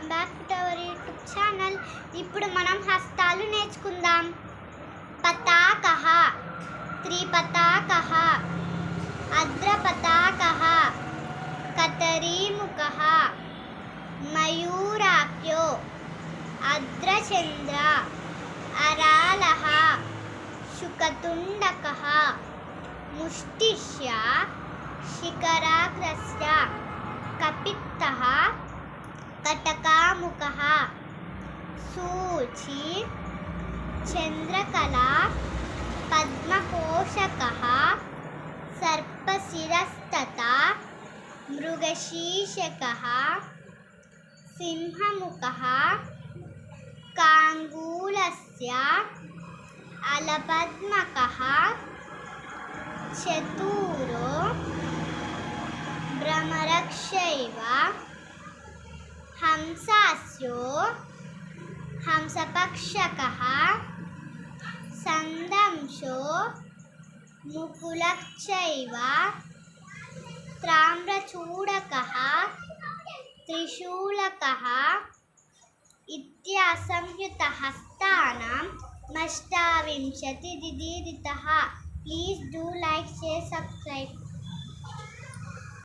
Welcome back to our YouTube channel. ఇప్పుడు మనం హస్తాలు నేర్చుకుందాం. పతాకః, త్రిపతాకః, అద్రపతాకః, కతరీముఖః, మయూరాఖ్యో, అద్రచంద్ర, అరాళః, శుకతుండకః, ముష్టిష్య, శిఖరాగ్రస్య, కపిత్తః, కటకాముఖః, సూచి, Chandrakala, పద్మకోశకః, సర్పశిరస్తథా, మృగశీర్షకః, సింహముఖః, కాంగూలస్య, అలపద్మకః, చతూరో, భ్రమరక్షైవ, హంసాస్యో, హంసపక్షకః, సందంశో, ముకులశ్చైవ, తామ్రచూడకః, త్రిశూలకః ఇత్యాసంయుతహస్తానాం అష్టావింశతిర్విధితః. Please do like, share, subscribe.